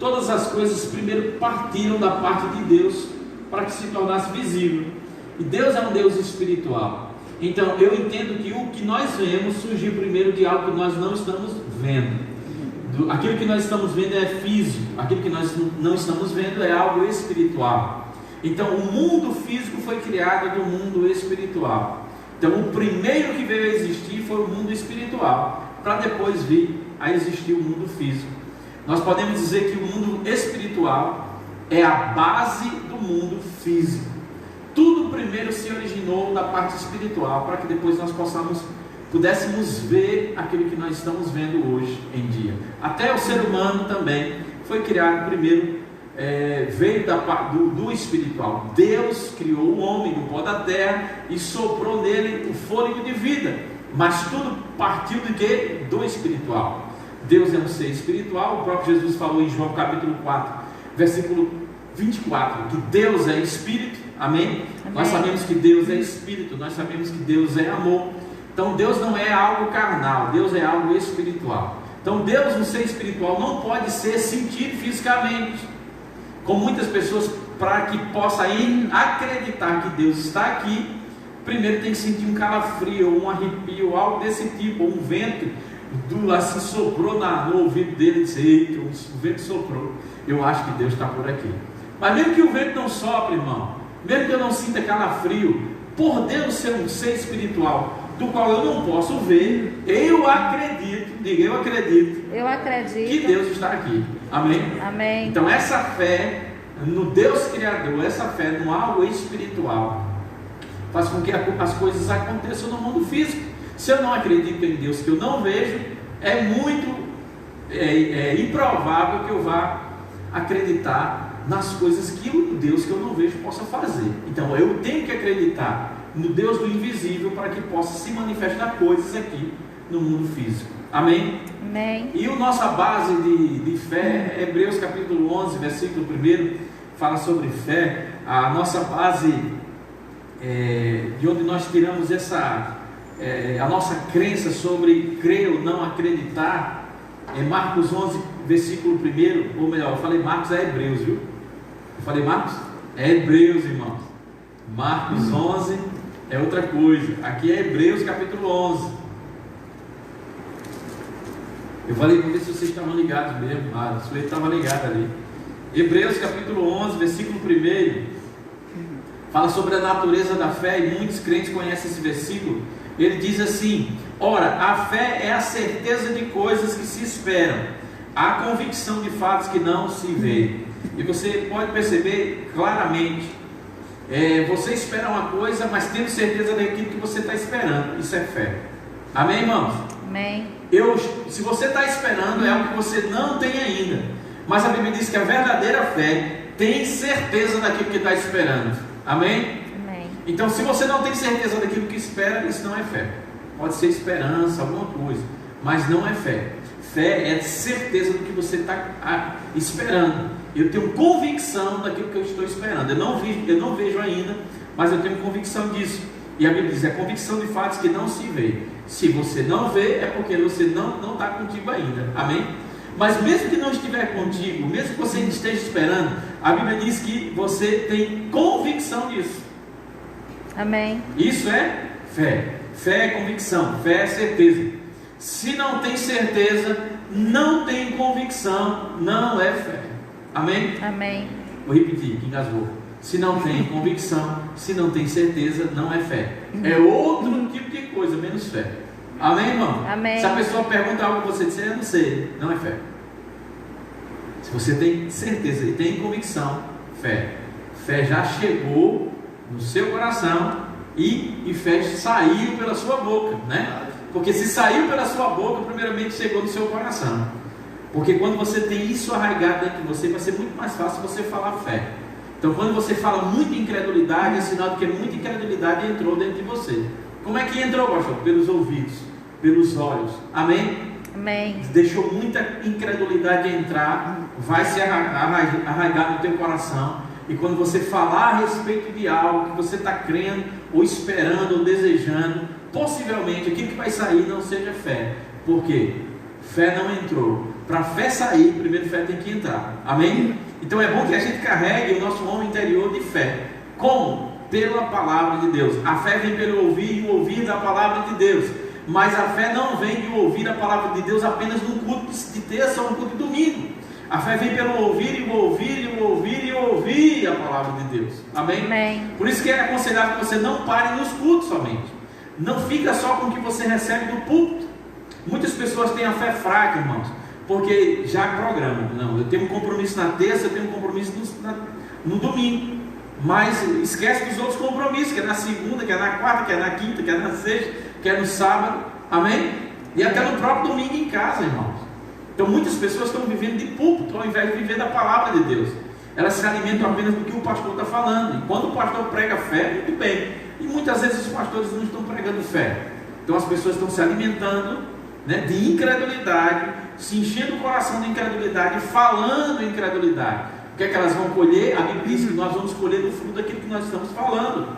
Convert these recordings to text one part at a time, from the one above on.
todas as coisas primeiro partiram da parte de Deus para que se tornasse visível. E Deus é um Deus espiritual. Então eu entendo que o que nós vemos surgiu primeiro de algo que nós não estamos vendo. Aquilo que nós estamos vendo é físico, aquilo que nós não estamos vendo é algo espiritual. Então o mundo físico foi criado do mundo espiritual. Então o primeiro que veio a existir foi o mundo espiritual, para depois vir a existir o mundo físico. Nós podemos dizer que o mundo espiritual é a base do mundo físico. Tudo primeiro se originou da parte espiritual, para que depois nós pudéssemos ver aquilo que nós estamos vendo hoje em dia. Até o ser humano também foi criado primeiro, veio do espiritual. Deus criou o homem do pó da terra e soprou nele o fôlego de vida, mas tudo partiu de quê? Do espiritual. Deus é um ser espiritual. O próprio Jesus falou em João capítulo 4, versículo 24, que Deus é espírito. Amém? Amém. Nós sabemos que Deus é espírito, nós sabemos que Deus é amor. Então Deus não é algo carnal, Deus é algo espiritual. Então Deus, no ser espiritual, não pode ser sentido fisicamente. Como muitas pessoas, para que possa acreditar que Deus está aqui, primeiro tem que sentir um calafrio, um arrepio, algo desse tipo, um vento assim soprou no ouvido dele e disse: eita, o vento soprou, eu acho que Deus está por aqui. Mas mesmo que o vento não sopre, irmão, mesmo que eu não sinta calafrio, por Deus ser um ser espiritual, do qual eu não posso ver, eu acredito, diga, eu acredito que Deus está aqui. Amém? Amém. Então essa fé no Deus Criador, essa fé no algo espiritual, faz com que as coisas aconteçam no mundo físico. Se eu não acredito em Deus que eu não vejo, é muito improvável que eu vá acreditar nas coisas que o Deus que eu não vejo possa fazer. Então eu tenho que acreditar no Deus do invisível para que possa se manifestar coisas aqui no mundo físico. Amém? Amém. E a nossa base de fé, Hebreus capítulo 11, versículo 1, fala sobre fé. A nossa base, de onde nós tiramos a nossa crença sobre crer ou não acreditar, é Marcos 11, versículo 1, ou melhor, eu falei Marcos, é Hebreus, viu? Eu falei Marcos? É Hebreus, irmãos. Marcos 11 é outra coisa. Aqui é Hebreus capítulo 11. Eu falei para ver se vocês estavam ligados mesmo. Ah, o senhor estava ligado ali. Hebreus capítulo 11, versículo 1, fala sobre a natureza da fé, e muitos crentes conhecem esse versículo. Ele diz assim: ora, a fé é a certeza de coisas que se esperam, a convicção de fatos que não se veem. E você pode perceber claramente, você espera uma coisa, mas tendo certeza daquilo que você está esperando. Isso é fé. Amém, irmãos? Amém. Se você está esperando, é algo que você não tem ainda, mas a Bíblia diz que a verdadeira fé tem certeza daquilo que está esperando. Amém? Amém. Então, se você não tem certeza daquilo que espera, isso não é fé. Pode ser esperança, alguma coisa, mas não é fé. Fé é certeza do que você está esperando. Eu tenho convicção daquilo que eu estou esperando. Eu não vejo ainda, mas eu tenho convicção disso. E a Bíblia diz: é convicção de fatos que não se vê. Se você não vê, é porque você não está contigo ainda. Amém? Mas mesmo que não estiver contigo, mesmo que você esteja esperando, a Bíblia diz que você tem convicção disso. Amém. Isso é fé. Fé é convicção, fé é certeza. Se não tem certeza, não tem convicção, não é fé. Amém? Amém. Vou repetir, que engasgou. Se não tem convicção, se não tem certeza, não é fé. É outro tipo de coisa, menos fé. Amém, irmão? Amém. Se a pessoa pergunta algo que você disser, eu não sei, não é fé. Se você tem certeza e tem convicção, fé. Fé já chegou no seu coração e fé saiu pela sua boca, né? Porque se saiu pela sua boca, primeiramente chegou no seu coração. Porque quando você tem isso arraigado dentro de você, vai ser muito mais fácil você falar fé. Então, quando você fala muita incredulidade, é sinal de que muita incredulidade entrou dentro de você. Como é que entrou, pastor? Pelos ouvidos, pelos olhos. Amém? Amém. Deixou muita incredulidade entrar, vai se arraigar no teu coração. E quando você falar a respeito de algo que você está crendo, ou esperando, ou desejando, possivelmente aquilo que vai sair não seja fé. Por quê? Fé não entrou, Para a fé sair, primeiro fé tem que entrar. Amém? Então é bom que a gente carregue o nosso homem interior de fé. Como? Pela palavra de Deus. A fé vem pelo ouvir e o ouvir da palavra de Deus. Mas a fé não vem de ouvir a palavra de Deus apenas num culto de terça ou num culto de domingo. A fé vem pelo ouvir e o ouvir e o ouvir e o ouvir a palavra de Deus. Amém? Amém. Por isso que é aconselhável que você não pare nos cultos somente. Não fica só com o que você recebe do púlpito. Muitas pessoas têm a fé fraca, irmãos, porque já programam. Não, eu tenho um compromisso na terça, eu tenho um compromisso no domingo. Mas esquece dos outros compromissos, que é na segunda, que é na quarta, que é na quinta, que é na sexta, que é no sábado. Amém? E até no próprio domingo em casa, irmãos. Então muitas pessoas estão vivendo de púlpito ao invés de viver da palavra de Deus. Elas se alimentam apenas do que o pastor está falando. E quando o pastor prega fé, muito bem. E muitas vezes os pastores não estão pregando fé. Então as pessoas estão se alimentando, né, de incredulidade, se enchendo o coração de incredulidade, falando incredulidade. O que é que elas vão colher? A Bíblia diz que nós vamos colher do fruto daquilo que nós estamos falando.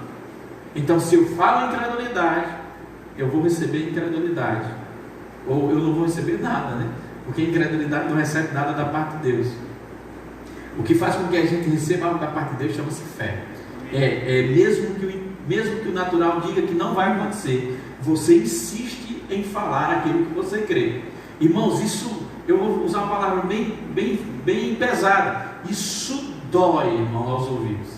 Então se eu falo incredulidade, eu vou receber incredulidade. Ou eu não vou receber nada, né? Porque incredulidade não recebe nada da parte de Deus. O que faz com que a gente receba algo da parte de Deus chama-se fé. Mesmo que o natural diga que não vai acontecer, você insiste em falar aquilo que você crê. Irmãos, isso, eu vou usar uma palavra bem pesada. Isso dói, irmão, aos ouvidos.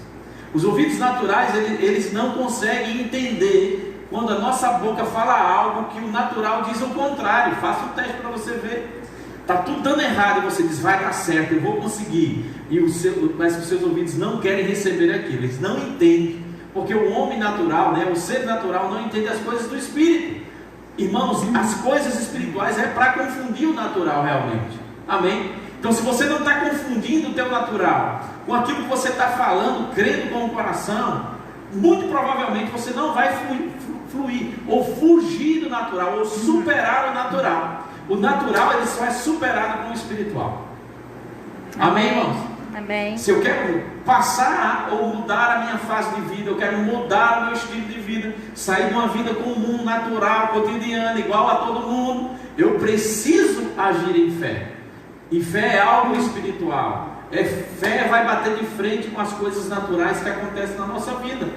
Os ouvidos naturais, eles não conseguem entender quando a nossa boca fala algo que o natural diz o contrário. Faça um teste para você ver. Está tudo dando errado e você diz, vai dar certo, eu vou conseguir. Mas os seus ouvidos não querem receber aquilo, eles não entendem. Porque o homem natural, né, o ser natural não entende as coisas do Espírito. Irmãos, as coisas espirituais é para confundir o natural realmente. Amém? Então se você não está confundindo o teu natural com aquilo que você está falando, crendo com o coração, muito provavelmente você não vai fluir ou fugir do natural, ou superar o natural. O natural ele só é superado com o espiritual. Amém, irmãos? Amém. Se eu quero passar ou mudar a minha fase de vida, eu quero mudar o meu estilo de vida, sair de uma vida comum, natural, cotidiana, igual a todo mundo, eu preciso agir em fé. E fé é algo espiritual. Fé vai bater de frente com as coisas naturais que acontecem na nossa vida.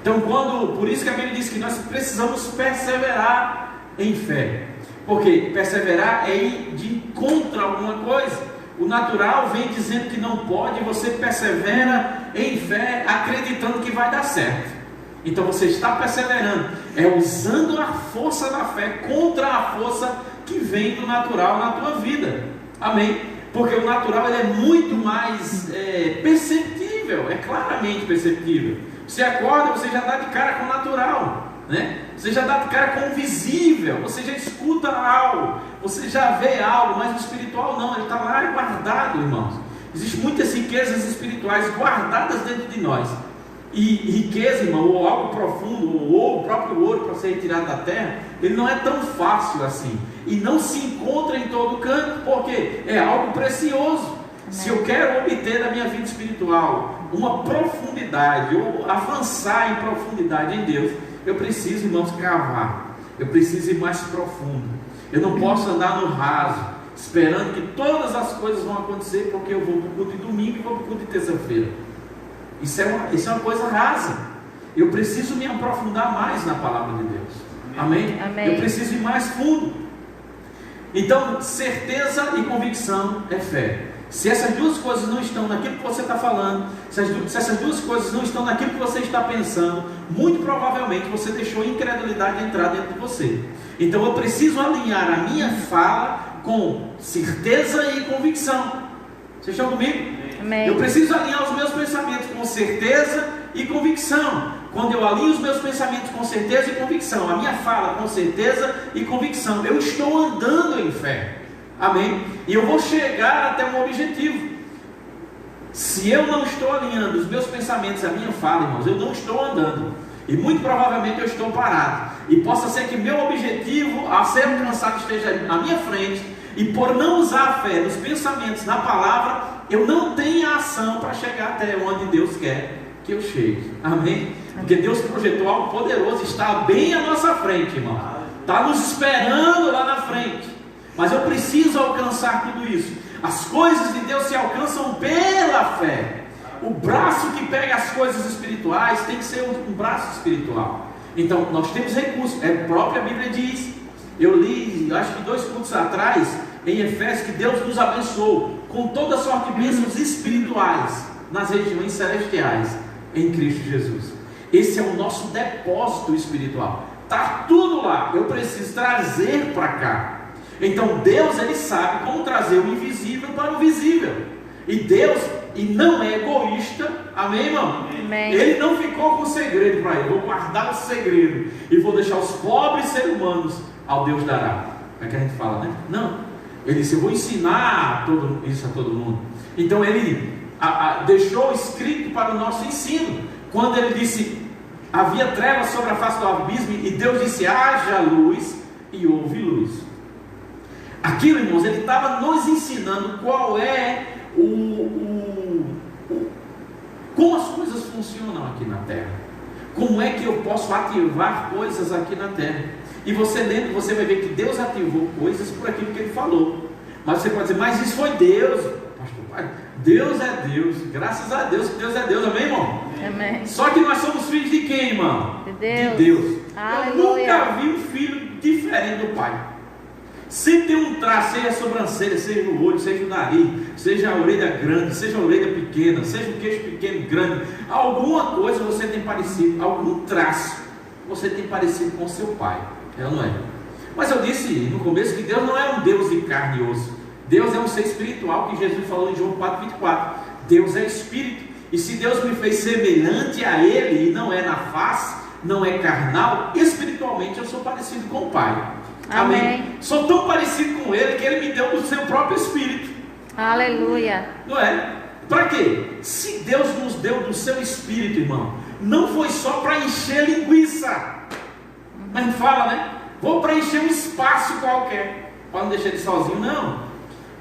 Então, por isso que a Bíblia diz que nós precisamos perseverar em fé. Porque perseverar é ir de encontro a alguma coisa. O natural vem dizendo que não pode, você persevera em fé, acreditando que vai dar certo. Então você está perseverando, é usando a força da fé contra a força que vem do natural na tua vida. Amém? Porque o natural ele é muito mais perceptível, é claramente perceptível. Você acorda, você já dá de cara com o natural, né? Você já dá de cara com o visível, você já escuta algo, você já vê algo, mas o espiritual não, ele está lá guardado, irmãos. Existem muitas riquezas espirituais guardadas dentro de nós. E riqueza, irmão, ou algo profundo, ou o próprio ouro para ser retirado da terra, ele não é tão fácil assim. E não se encontra em todo canto, porque é algo precioso. Se eu quero obter da minha vida espiritual uma profundidade, ou avançar em profundidade em Deus, eu preciso, irmãos, cavar. Eu preciso ir mais profundo. Eu não posso andar no raso, esperando que todas as coisas vão acontecer, porque eu vou para o culto de domingo e vou para o culto de terça-feira. Isso é uma coisa rasa. Eu preciso me aprofundar mais na palavra de Deus. Amém? Amém. Eu preciso ir mais fundo. Então, certeza e convicção é fé. Se essas duas coisas não estão naquilo que você está falando, se essas duas coisas não estão naquilo que você está pensando, muito provavelmente você deixou a incredulidade entrar dentro de você. Então eu preciso alinhar a minha fala com certeza e convicção. Vocês estão comigo? Amém. Eu preciso alinhar os meus pensamentos com certeza e convicção. Quando eu alinho os meus pensamentos com certeza e convicção, a minha fala com certeza e convicção, eu estou andando em fé. Amém? E eu vou chegar até um objetivo. Se eu não estou alinhando os meus pensamentos à minha fala, irmãos, eu não estou andando. E muito provavelmente eu estou parado. E possa ser que meu objetivo a ser alcançado esteja à minha frente. E por não usar a fé nos pensamentos, na palavra, eu não tenho ação para chegar até onde Deus quer que eu chegue. Amém? Porque Deus projetou algo poderoso, está bem à nossa frente, irmão. Está nos esperando lá na frente. Mas eu preciso alcançar tudo isso. As coisas de Deus se alcançam pela fé. O braço que pega as coisas espirituais tem que ser um braço espiritual. Então nós temos recursos. A própria Bíblia diz. Eu li, acho que 2 cultos atrás, em Efésios, que Deus nos abençoou com toda sorte de bênçãos espirituais nas regiões celestiais em Cristo Jesus. Esse é o nosso depósito espiritual. Está tudo lá. Eu preciso trazer para cá. Então Deus, Ele sabe como trazer o invisível para o visível. E Deus, e não é egoísta, amém, irmão? Amém. Ele não ficou com o segredo para ele. Vou guardar o segredo e vou deixar os pobres seres humanos ao Deus dará. É que a gente fala, né? Não. Ele disse, eu vou ensinar isso a todo mundo. Então Ele deixou escrito para o nosso ensino. Quando Ele disse, havia trevas sobre a face do abismo, e Deus disse, haja luz, e houve luz. Aquilo, irmãos, Ele estava nos ensinando qual é como as coisas funcionam aqui na terra. Como é que eu posso ativar coisas aqui na terra? E você lendo, você vai ver que Deus ativou coisas por aquilo que Ele falou. Mas você pode dizer, mas isso foi Deus. Pastor Pai, Deus é Deus. Graças a Deus que Deus é Deus, amém, irmão? Amém. Só que nós somos filhos de quem, irmão? De Deus. De Deus. Aleluia. Eu nunca vi um filho diferente do pai. Sempre tem um traço, seja a sobrancelha, seja o olho, seja o nariz, seja a orelha grande, seja a orelha pequena, seja o queixo pequeno e grande. Alguma coisa você tem parecido, algum traço você tem parecido com seu pai. Ela não é. Mas eu disse no começo que Deus não é um Deus de carne e osso. Deus é um ser espiritual, que Jesus falou em João 4,24. Deus é espírito. E se Deus me fez semelhante a Ele, e não é na face, não é carnal, espiritualmente eu sou parecido com o Pai. Amém. Sou tão parecido com Ele que Ele me deu do seu próprio espírito. Aleluia. Não é? Para quê? Se Deus nos deu do seu espírito, irmão, não foi só para encher linguiça. Mas fala, né? Vou preencher um espaço qualquer, para não deixar Ele sozinho, não.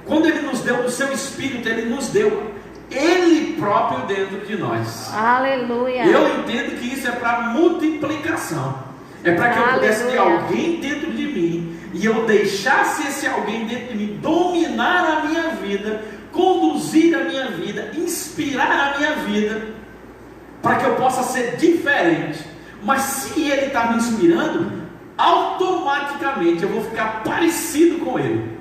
Quando Ele nos deu do seu espírito, Ele nos deu Ele próprio dentro de nós. Aleluia. Eu entendo que isso é para multiplicação. É para que eu pudesse ter alguém dentro de mim, e eu deixasse esse alguém dentro de mim dominar a minha vida, conduzir a minha vida, inspirar a minha vida, para que eu possa ser diferente. Mas se Ele está me inspirando, automaticamente eu vou ficar parecido com Ele.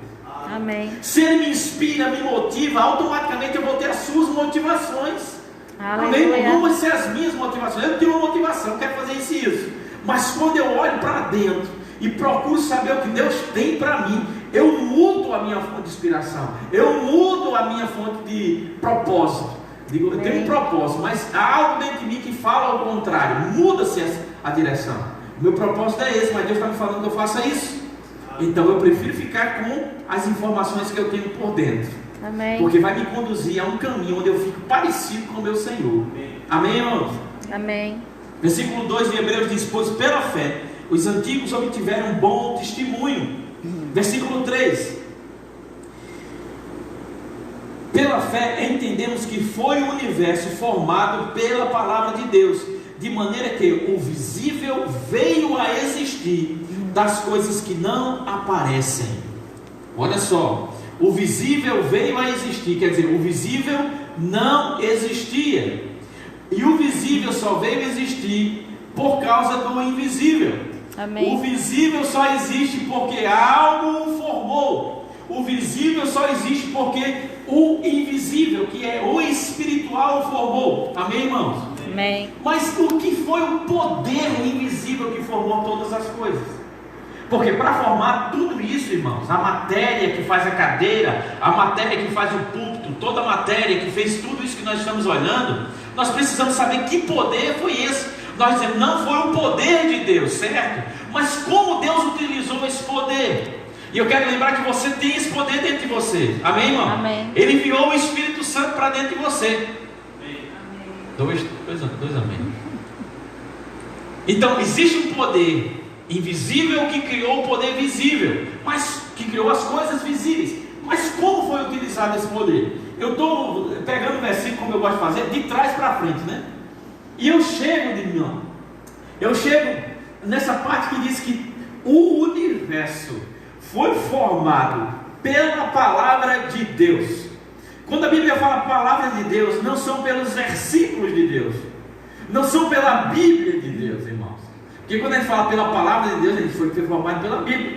Amém. Se Ele me inspira, me motiva, automaticamente eu vou ter as suas motivações. Amém? Não vão ser as minhas motivações. Eu tenho uma motivação, eu quero fazer isso e isso. Mas quando eu olho para dentro e procuro saber o que Deus tem para mim, eu mudo a minha fonte de inspiração, eu mudo a minha fonte de propósito. Digo, eu tenho um propósito, mas há algo dentro de mim que fala ao contrário, muda-se a direção. O meu propósito é esse, mas Deus está me falando que eu faça isso. Então eu prefiro ficar com as informações que eu tenho por dentro. Amém. Porque vai me conduzir a um caminho onde eu fico parecido com o meu Senhor. Amém, irmãos? Amém. Versículo 2 de Hebreus diz, pois pela fé os antigos obtiveram um bom testemunho. Versículo 3, pela fé entendemos que foi o universo formado pela palavra de Deus, de maneira que o visível veio a existir das coisas que não aparecem. Olha só, o visível veio a existir, quer dizer, o visível não existia. E o visível só veio existir por causa do invisível. Amém. O visível só existe porque algo o formou. O visível só existe porque o invisível, que é o espiritual, o formou. Amém, irmãos? Amém. Mas o que foi o poder invisível que formou todas as coisas? Porque para formar tudo isso, irmãos, a matéria que faz a cadeira, a matéria que faz o púlpito, toda a matéria que fez tudo isso que nós estamos olhando, nós precisamos saber que poder foi esse. Nós dizemos, não foi o poder de Deus, certo? Mas como Deus utilizou esse poder? E eu quero lembrar que você tem esse poder dentro de você. Amém, irmão? Amém. Ele enviou o Espírito Santo para dentro de você. Dois amém. Então existe um poder invisível que criou o poder visível, mas que criou as coisas visíveis. Mas como foi utilizado esse poder? Eu estou pegando o versículo, como eu gosto de fazer, de trás para frente, né? E eu chego nessa parte que diz que o universo foi formado pela palavra de Deus. Quando a Bíblia fala palavra de Deus, não são pelos versículos de Deus, não são pela Bíblia de Deus, irmãos. Porque quando a gente fala pela palavra de Deus, a gente foi formado pela Bíblia.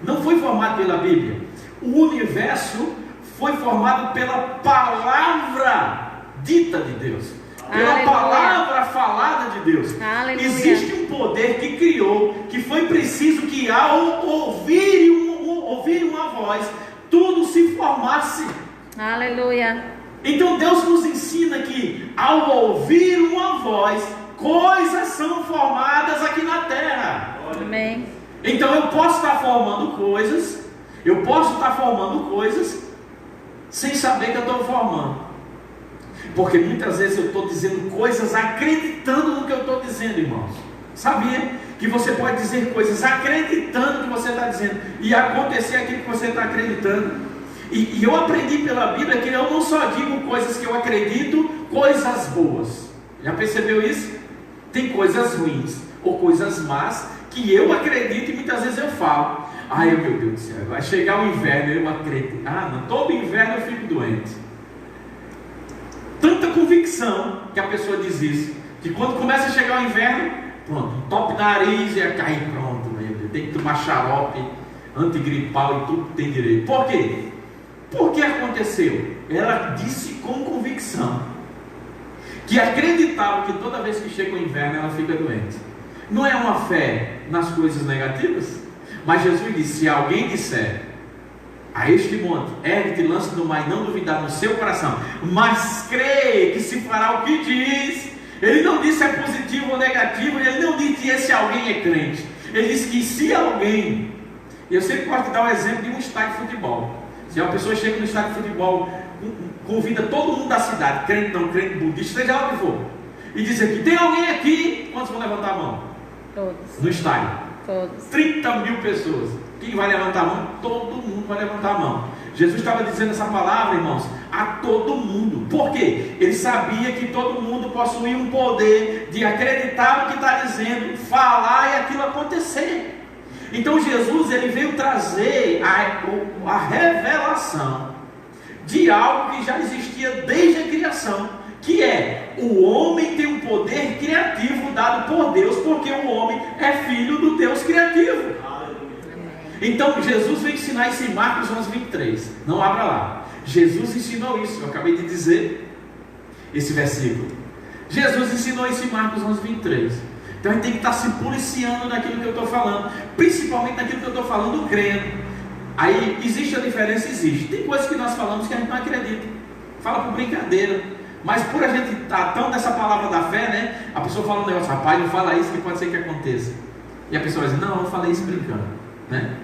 Não foi formado pela Bíblia. O universo foi formado pela palavra dita de Deus, pela palavra falada de Deus. Aleluia. Existe um poder que criou, que foi preciso que ao ouvir uma voz, tudo se formasse. Aleluia. Então Deus nos ensina que ao ouvir uma voz, coisas são formadas aqui na terra. Amém. Então eu posso estar formando coisas, sem saber que eu estou formando. Porque muitas vezes eu estou dizendo coisas acreditando no que eu estou dizendo, irmãos. Sabia que você pode dizer coisas acreditando no que você está dizendo e acontecer aquilo que você está acreditando? E eu aprendi pela Bíblia que eu não só digo coisas que eu acredito, coisas boas. Já percebeu isso? Tem coisas ruins ou coisas más que eu acredito e muitas vezes eu falo: ai meu Deus do céu, vai chegar o inverno, eu acredito. Não, todo inverno eu fico doente. Tanta convicção que a pessoa diz isso, que quando começa a chegar o inverno, pronto, top nariz e cair, pronto, meu Deus, tem que tomar xarope antigripal e tudo tem direito. Por quê? Por que aconteceu? Ela disse com convicção que acreditava que toda vez que chega o inverno ela fica doente. Não é uma fé nas coisas negativas? Mas Jesus disse: se alguém disser a este monte, ergue-te, lança no mar, e não duvidar no seu coração, mas crê que se fará o que diz. Ele não disse se é positivo ou negativo, ele não disse esse alguém é crente. Ele disse que se alguém, eu sempre gosto de dar o exemplo de um estádio de futebol. Se uma pessoa chega no estádio de futebol, convida todo mundo da cidade, crente não crente, budista, seja lá o que for, e diz aqui: tem alguém aqui? Quantos vão levantar a mão? Todos. No estádio? Todos. 30 mil pessoas. Quem vai levantar a mão? Todo mundo vai levantar a mão. Jesus estava dizendo essa palavra, irmãos, a todo mundo. Por quê? Ele sabia que todo mundo possuía um poder de acreditar no que está dizendo, falar e aquilo acontecer. Então Jesus, ele veio trazer a revelação de algo que já existia desde a criação, que é: o homem tem um poder criativo dado por Deus, porque o homem é filho do Deus criativo. Então Jesus veio ensinar isso em Marcos 11:23. Não abra lá. Jesus ensinou isso. Eu acabei de dizer esse versículo. Jesus ensinou isso em Marcos 11:23. Então a gente tem que estar se policiando naquilo que eu estou falando, principalmente naquilo que eu estou falando crendo. Aí existe a diferença? Existe. Tem coisas que nós falamos que a gente não acredita, fala por brincadeira, mas por a gente estar tão dessa palavra da fé, né? A pessoa fala um negócio: rapaz, não fala isso que pode ser que aconteça. E a pessoa vai dizer: não, eu falei isso brincando, né?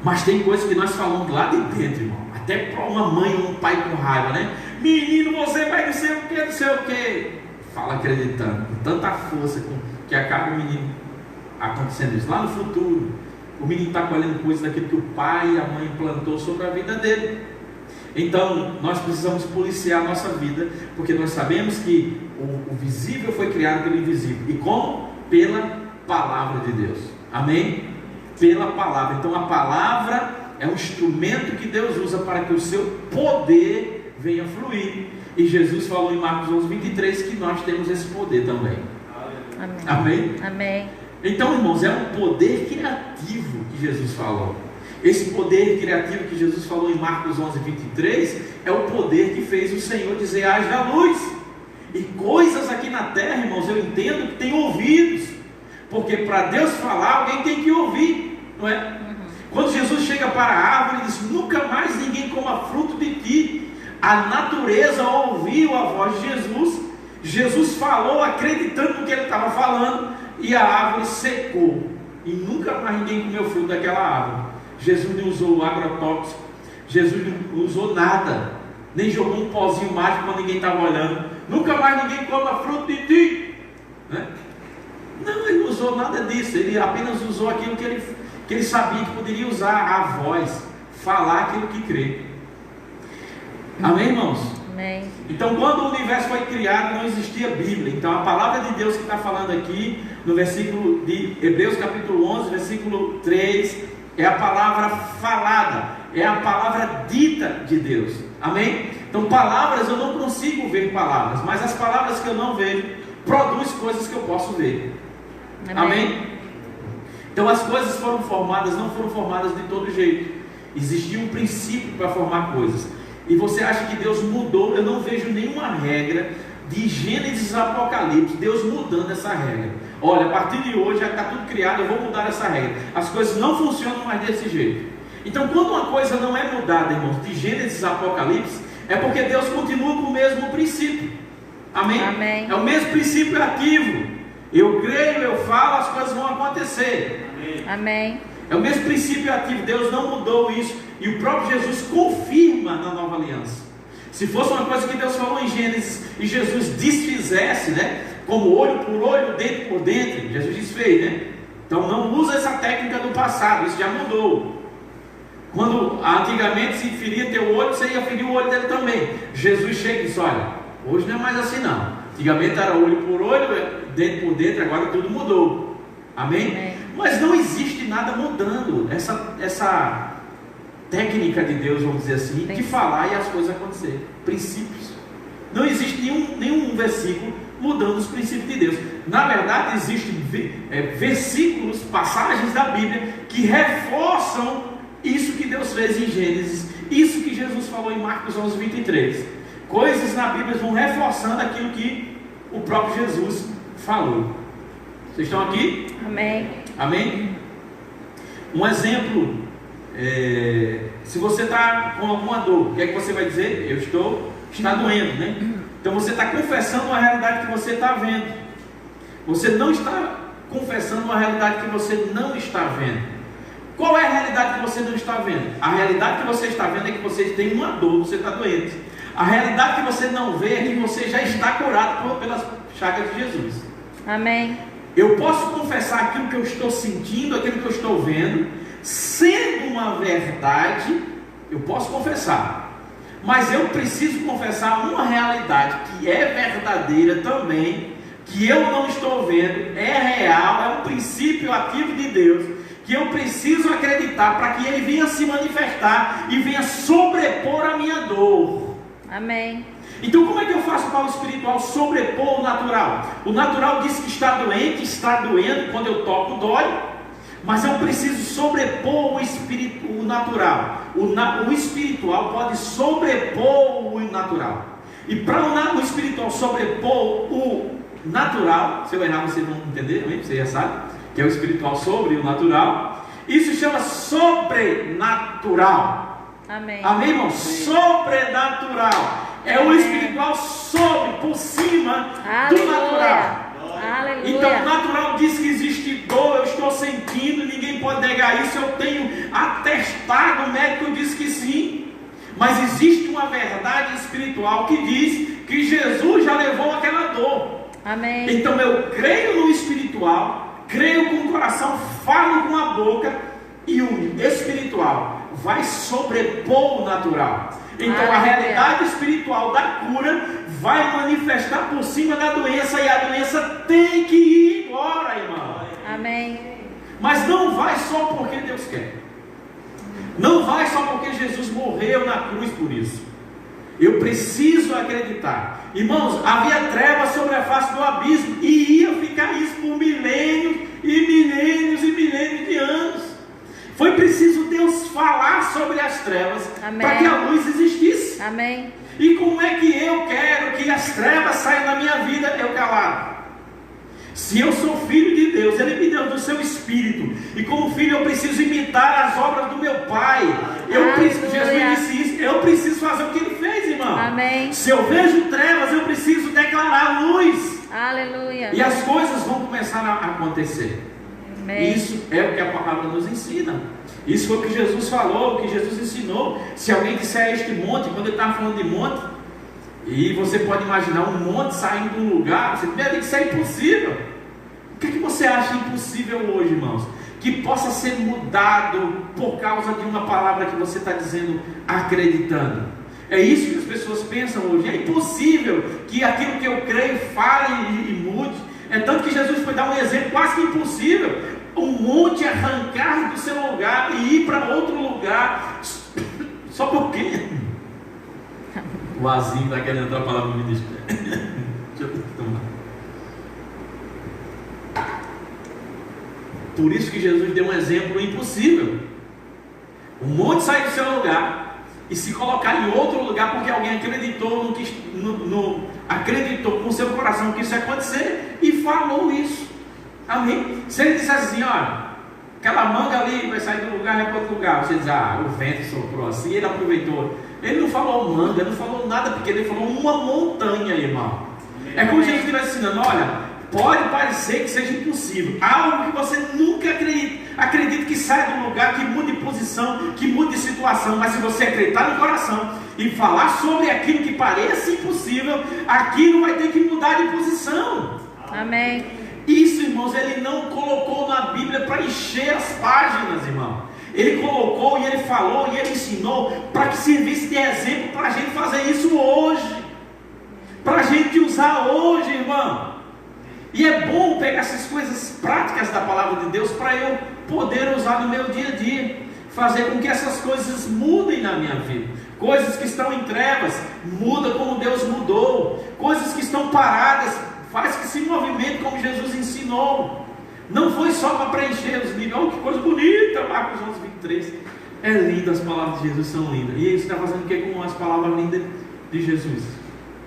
Mas tem coisas que nós falamos lá de dentro, irmão. Até para uma mãe ou um pai com raiva, né? Menino, você vai não sei o que, não sei o que. Fala acreditando, com tanta força, que acaba o menino acontecendo isso. Lá no futuro, o menino está colhendo coisas daquilo que o pai e a mãe plantou sobre a vida dele. Então, nós precisamos policiar a nossa vida, porque nós sabemos que o visível foi criado pelo invisível. E como? Pela palavra de Deus. Amém? Pela palavra. Então a palavra é um instrumento que Deus usa para que o seu poder venha fluir. E Jesus falou em Marcos 11:23 que nós temos esse poder também. Amém. Amém? Amém. Então, irmãos, é um poder criativo que Jesus falou. Esse poder criativo que Jesus falou em Marcos 11:23 é o poder que fez o Senhor dizer: haja luz. E coisas aqui na terra, irmãos, eu entendo que tem ouvidos, porque para Deus falar, alguém tem que ouvir, não é? Quando Jesus chega para a árvore e diz: nunca mais ninguém coma fruto de ti. A natureza ouviu a voz de Jesus. Jesus falou acreditando no que ele estava falando, e a árvore secou, e nunca mais ninguém comeu fruto daquela árvore. Jesus não usou agrotóxico, Jesus não usou nada, nem jogou um pozinho mágico quando ninguém estava olhando. Nunca mais ninguém coma fruto de ti, né? Não, ele não usou nada disso. Ele apenas usou aquilo que ele sabia que poderia usar, a voz, falar aquilo que crê. Amém, irmãos? Amém. Então, quando o universo foi criado, não existia Bíblia. Então, a palavra de Deus que está falando aqui, no versículo de Hebreus capítulo 11, versículo 3, é a palavra falada, é a palavra dita de Deus. Amém? Então palavras, eu não consigo ver palavras, mas as palavras que eu não vejo produzem coisas que eu posso ver. Amém? Então as coisas foram formadas, não foram formadas de todo jeito. Existia um princípio para formar coisas. E você acha que Deus mudou? Eu não vejo nenhuma regra de Gênesis a Apocalipse, Deus mudando essa regra. Olha, a partir de hoje já está tudo criado, eu vou mudar essa regra. As coisas não funcionam mais desse jeito. Então quando uma coisa não é mudada, irmãos, de Gênesis a Apocalipse, é porque Deus continua com o mesmo princípio. Amém? Amém. É o mesmo princípio ativo. Eu creio, eu falo, as coisas vão acontecer. Amém. É o mesmo princípio ativo. Deus não mudou isso. E o próprio Jesus confirma na nova aliança. Se fosse uma coisa que Deus falou em Gênesis e Jesus desfizesse, né? Como olho por olho, dente por dente, Jesus desfez, né? Então não usa essa técnica do passado, isso já mudou. Quando antigamente se feria teu olho, você ia ferir o olho dele também. Jesus chega e diz: olha, hoje não é mais assim não. Antigamente era olho por olho, dente por dente, agora tudo mudou. Amém? Amém. Mas não existe nada mudando essa técnica de Deus, vamos dizer assim, de falar e as coisas acontecerem. Princípios. Não existe nenhum versículo mudando os princípios de Deus. Na verdade, existem versículos, passagens da Bíblia que reforçam isso que Deus fez em Gênesis, isso que Jesus falou em Marcos 11:23. Coisas na Bíblia vão reforçando aquilo que o próprio Jesus falou. Vocês estão aqui? Amém. Amém? Um exemplo, se você está com alguma dor, o que é que você vai dizer? Está doendo, né? Então você está confessando a realidade que você está vendo. Você não está confessando uma realidade que você não está vendo. Qual é a realidade que você não está vendo? A realidade que você está vendo é que você tem uma dor, você está doente. A realidade que você não vê é que você já está curado pelas chagas de Jesus. Amém. Eu posso confessar aquilo que eu estou sentindo, aquilo que eu estou vendo, sendo uma verdade, eu posso confessar. Mas eu preciso confessar uma realidade que é verdadeira também, que eu não estou vendo, é real, é um princípio ativo de Deus, que eu preciso acreditar para que Ele venha se manifestar e venha sobrepor a minha dor. Amém. Então como é que eu faço para o espiritual sobrepor o natural? O natural diz que está doente, está doendo, quando eu toco dói, mas eu preciso sobrepor o natural. O espiritual pode sobrepor o natural. E para o espiritual sobrepor o natural, se eu errar você não entender, você já sabe, que é o espiritual sobre o natural, isso chama sobrenatural. Amém. Amém, irmão? Sobrenatural. É o espiritual sobre, por cima do natural. Aleluia. Então o natural diz que existe dor, eu estou sentindo, ninguém pode negar isso, eu tenho atestado, o médico diz que sim. Mas existe uma verdade espiritual que diz que Jesus já levou aquela dor. Amém. Então eu creio no espiritual, creio com o coração, falo com a boca, e o espiritual vai sobrepor o natural. Então a realidade espiritual da cura vai manifestar por cima da doença, e a doença tem que ir embora, irmão. Amém. Mas não vai só porque Deus quer. Não vai só porque Jesus morreu na cruz por isso. Eu preciso acreditar. Irmãos, havia trevas sobre a face do abismo, e ia ficar isso por milênios e milênios e milênios de anos. Foi preciso Deus falar sobre as trevas para que a luz existisse. Amém. E como é que eu quero que as trevas saiam da minha vida? Eu calado. Se eu sou filho de Deus, Ele me deu do seu espírito, e como filho eu preciso imitar as obras do meu Pai. Jesus disse isso, eu preciso fazer o que Ele fez, irmão. Amém. Se eu vejo trevas, eu preciso declarar luz. Aleluia. E as coisas vão começar a acontecer. Amém. Isso é o que a palavra nos ensina. Isso foi o que Jesus falou, o que Jesus ensinou. Se alguém disser a este monte, quando ele estava falando de monte, e você pode imaginar um monte saindo de um lugar, você primeiro tem que ser impossível. O que você acha impossível hoje, irmãos? Que possa ser mudado por causa de uma palavra que você está dizendo, acreditando. É isso que as pessoas pensam hoje. É impossível que aquilo que eu creio fale e mude. É tanto que Jesus foi dar um exemplo quase que impossível. um monte arrancar do seu lugar e ir para outro lugar, só porque o azinho está querendo atrapalhar o ministério. Deixa eu tomar. Por isso que Jesus deu um exemplo impossível. Um monte sair do seu lugar e se colocar em outro lugar porque alguém acreditou acreditou com o seu coração que isso ia acontecer e falou isso. Amém? Se ele dissesse assim, olha, aquela manga ali vai sair do lugar e vai para outro lugar, você diz, o vento soprou assim, ele aproveitou. Ele não falou manga, não falou nada pequeno, ele falou uma montanha, irmão. É como se Jesus estivesse ensinando, olha, pode parecer que seja impossível, algo que você nunca acredita que saia do lugar, que mude de posição, que mude de situação, mas se você acreditar no coração e falar sobre aquilo que parece impossível, aquilo vai ter que mudar de posição. Amém. Isso, irmãos, ele não colocou na Bíblia para encher as páginas, irmão. Ele colocou e ele falou e ele ensinou para que servisse de exemplo para a gente fazer isso hoje, para a gente usar hoje, irmão. E é bom pegar essas coisas práticas da palavra de Deus para eu poder usar no meu dia a dia, fazer com que essas coisas mudem na minha vida. Coisas que estão em trevas, muda como Deus mudou. Coisas que estão paradas, faz que se movimente como Jesus ensinou. Não foi só para preencher os livros. Oh, que coisa bonita, Marcos 11:23. É lindo, as palavras de Jesus são lindas. E isso está fazendo o que com as palavras lindas de Jesus?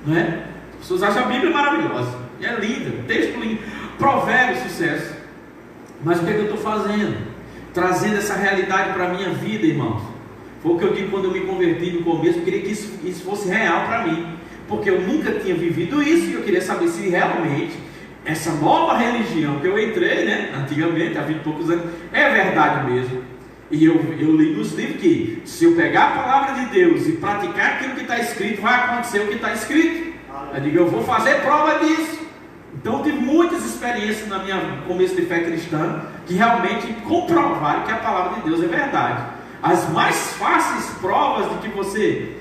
Não é? As pessoas acham a Bíblia maravilhosa. E é linda, texto lindo, provérbios, sucesso. Mas o que é que eu estou fazendo? Trazendo essa realidade para a minha vida, irmãos. Foi o que eu digo quando eu me converti no começo. Eu queria que isso fosse real para mim, porque eu nunca tinha vivido isso. E eu queria saber se realmente essa nova religião que eu entrei, né, antigamente, há 20 e poucos anos, é verdade mesmo. E eu li nos livros que se eu pegar a palavra de Deus e praticar aquilo que está escrito, vai acontecer o que está escrito. Eu digo, eu vou fazer prova disso. Então eu tive muitas experiências na minha começo de fé cristã que realmente comprovaram que a palavra de Deus é verdade. As mais fáceis provas de que você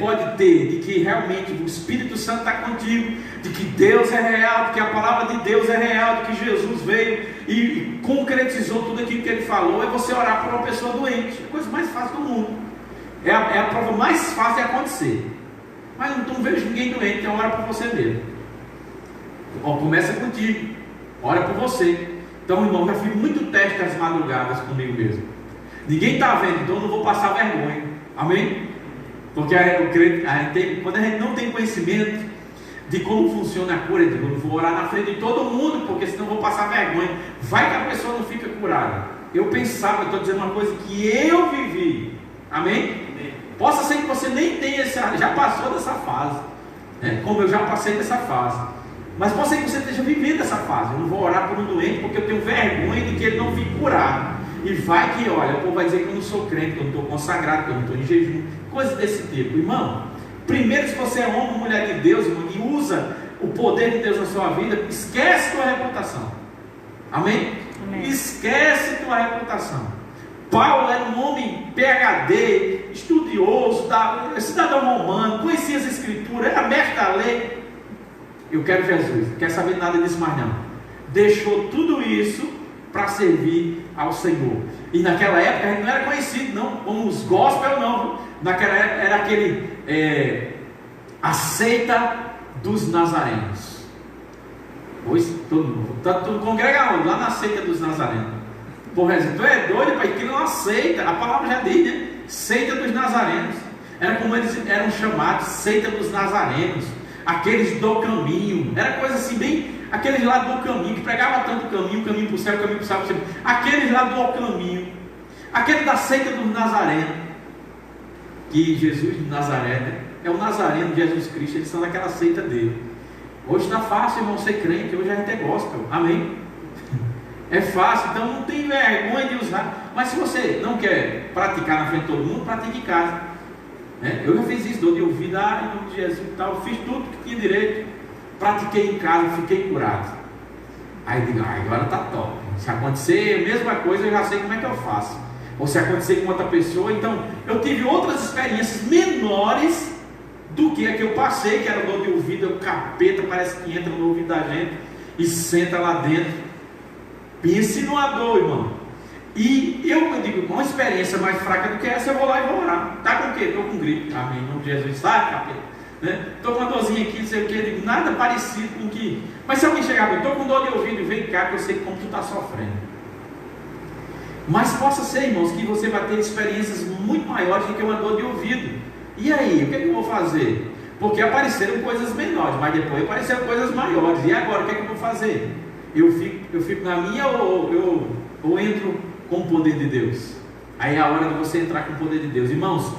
pode ter, de que realmente o Espírito Santo está contigo, de que Deus é real, de que a palavra de Deus é real, de que Jesus veio e concretizou tudo aquilo que ele falou, é você orar por uma pessoa doente. É a coisa mais fácil do mundo. É a prova mais fácil de acontecer. Mas não vejo ninguém doente, então ora por você mesmo. Começa contigo, ora por você. Então, irmão, já fiz muito teste às madrugadas comigo mesmo. Ninguém está vendo, então eu não vou passar vergonha. Amém? Porque quando a gente não tem conhecimento de como funciona a cura, eu não vou orar na frente de todo mundo, porque senão eu vou passar vergonha. Vai que a pessoa não fica curada. Eu pensava, eu estou dizendo uma coisa que eu vivi. Amém? Possa ser que você nem tenha já passou dessa fase, né? Como eu já passei dessa fase. Mas pode ser que você esteja vivendo essa fase. Eu não vou orar por um doente porque eu tenho vergonha de que ele não fique curado. E vai que, olha, o povo vai dizer que eu não sou crente, que eu não estou consagrado, que eu não estou em jejum, coisas desse tipo. Irmão, primeiro, se você é homem ou mulher de Deus, irmão, e usa o poder de Deus na sua vida, esquece tua reputação. Amém? Amém. Esquece tua reputação. Paulo era um homem PhD, estudioso, cidadão romano, conhecia as escrituras, era mestre da lei. Eu quero Jesus, não quero saber nada disso mais não. Deixou tudo isso para servir ao Senhor. E naquela época a gente não era conhecido não, como os gospel não. Naquela época era aquele a seita dos nazarenos. Pois todo congregado lá na seita dos nazarenos. Porra, tu é doido, pai, que não aceita. A palavra já diz, né? Seita dos nazarenos. Era como eles eram chamados, seita dos nazarenos. Aqueles do caminho, era coisa assim bem, aqueles lá do caminho, que pregava tanto o caminho para o céu, o caminho para o céu, aqueles lá do caminho, aquele da seita dos nazarenos, que Jesus de Nazaré, né? É o nazareno de Jesus Cristo, eles são daquela seita dele. Hoje está fácil, irmão, ser crente, hoje a gente é gospel, amém? É fácil, então não tem vergonha de usar, mas se você não quer praticar na frente de todo mundo, pratique em casa. Eu já fiz isso, dou de ouvido, em nome de Jesus e tal, fiz tudo que tinha direito, pratiquei em casa, fiquei curado. Aí digo, agora está top. Se acontecer a mesma coisa, eu já sei como é que eu faço. Ou se acontecer com outra pessoa, então eu tive outras experiências menores do que a que eu passei, que era dor de ouvido, o capeta parece que entra no ouvido da gente e senta lá dentro. Pense numa dor, irmão. E eu digo, com uma experiência mais fraca do que essa, eu vou lá e vou orar. Está com o quê? Estou com gripe. Amém. Em nome de Jesus. Sai, capeta. Estou com uma dorzinha aqui, não sei o que. Eu digo, nada parecido com o que. Mas se alguém chegar para mim, estou com dor de ouvido, vem cá, que eu sei como tu está sofrendo. Mas possa ser, irmãos, que você vai ter experiências muito maiores do que uma dor de ouvido. E aí, o que é que eu vou fazer? Porque apareceram coisas menores, mas depois apareceram coisas maiores. E agora, o que é que eu vou fazer? Eu fico na minha ou entro com o poder de Deus? Aí é a hora de você entrar com o poder de Deus. Irmãos,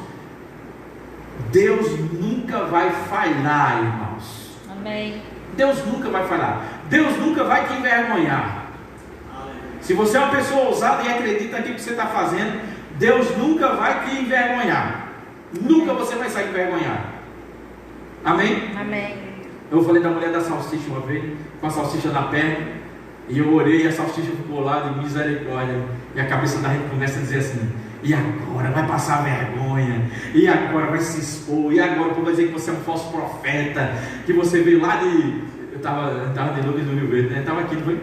Deus nunca vai falhar, irmãos. Amém. Deus nunca vai falhar. Deus nunca vai te envergonhar. Se você é uma pessoa ousada e acredita naquilo que você está fazendo, Deus nunca vai te envergonhar. Nunca você vai sair envergonhado. Amém? Amém. Eu falei da mulher da salsicha uma vez, com a salsicha na perna, e eu orei e a salsicha ficou lá de misericórdia. E a cabeça da gente começa a dizer assim: e agora vai passar vergonha, e agora vai se expor, e agora o povo vai dizer que você é um falso profeta, que você veio lá de. Eu estava de Lourdes do Rio Verde, né? Estava aqui, não foi?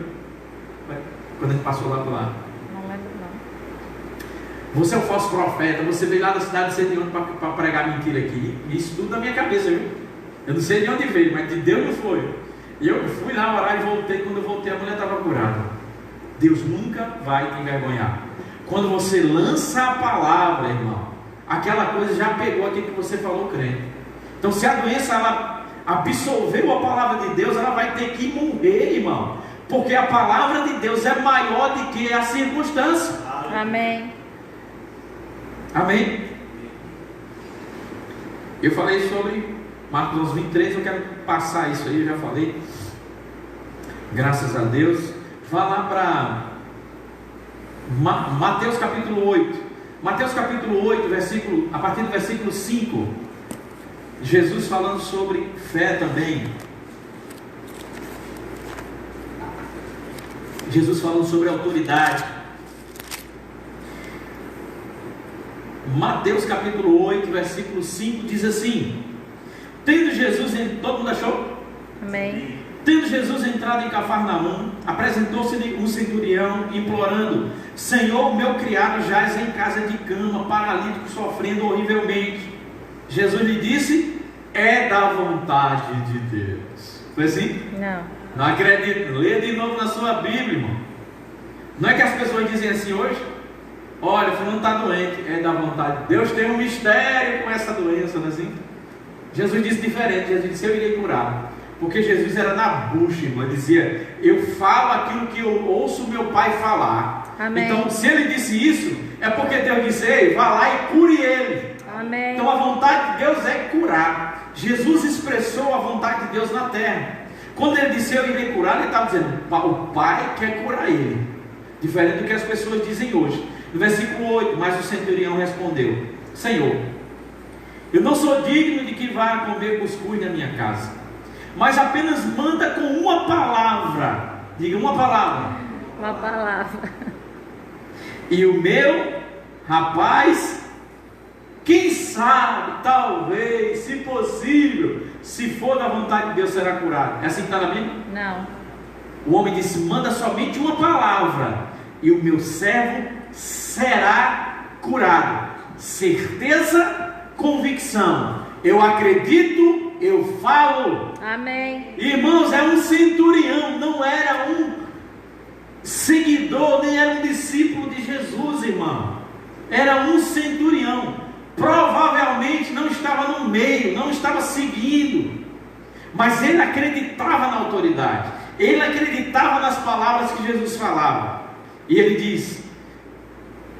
Quando a gente passou lá para lá. Não lembro não. Você é um falso profeta, você veio lá da cidade de Sergipe para pregar mentira aqui. Isso tudo na minha cabeça, viu? Eu não sei de onde veio, mas de Deus não foi. E eu fui lá orar e voltei. Quando eu voltei, a mulher estava curada. Deus nunca vai te envergonhar. Quando você lança a palavra, irmão, aquela coisa já pegou aquilo que você falou, crente. Então, se a doença ela absorveu a palavra de Deus, ela vai ter que morrer, irmão. Porque a palavra de Deus é maior do que a circunstância. Amém. Amém? Eu falei sobre Marcos 23, eu quero passar isso aí, eu já falei. Graças a Deus. Vá lá para Mateus capítulo 8. Mateus capítulo 8, a partir do versículo 5. Jesus falando sobre fé também. Jesus falando sobre autoridade. Mateus capítulo 8, versículo 5 diz assim: tendo Jesus, todo mundo achou? Amém. Tendo Jesus entrado em Cafarnaum, apresentou-se-lhe um centurião, implorando: Senhor, meu criado jaz em casa de cama, paralítico, sofrendo horrivelmente. Jesus lhe disse: é da vontade de Deus. Foi assim? Não. Não acredito. Lê de novo na sua Bíblia, irmão. Não é que as pessoas dizem assim hoje: olha, fulano está doente. É da vontade de Deus. Tem um mistério com essa doença, não é assim? Jesus disse diferente. Jesus disse: eu irei curar. Porque Jesus era na bucha, irmão. Ele dizia: eu falo aquilo que eu ouço meu pai falar. Amém. Então, se ele disse isso, é porque Deus disse: ei, vá lá e cure ele. Amém. Então, a vontade de Deus é curar. Jesus expressou a vontade de Deus na terra. Quando ele disse: eu irei curar, ele estava dizendo: o pai quer curar ele. Diferente do que as pessoas dizem hoje. No versículo 8, mas o centurião respondeu: Senhor, eu não sou digno de que vá comer cuscuz na minha casa, mas apenas manda com uma palavra. Diga uma palavra. Uma palavra. E o meu rapaz, quem sabe, talvez, se possível, se for da vontade de Deus, será curado. É assim que está na Bíblia? Não. O homem disse: manda somente uma palavra, e o meu servo será curado. Certeza, convicção. Eu acredito, eu falo. Amém. Irmãos, é um centurião, não era um seguidor, nem era um discípulo de Jesus, irmão. Era um centurião. Provavelmente não estava no meio, não estava seguindo, mas ele acreditava na autoridade, ele acreditava nas palavras que Jesus falava. E ele diz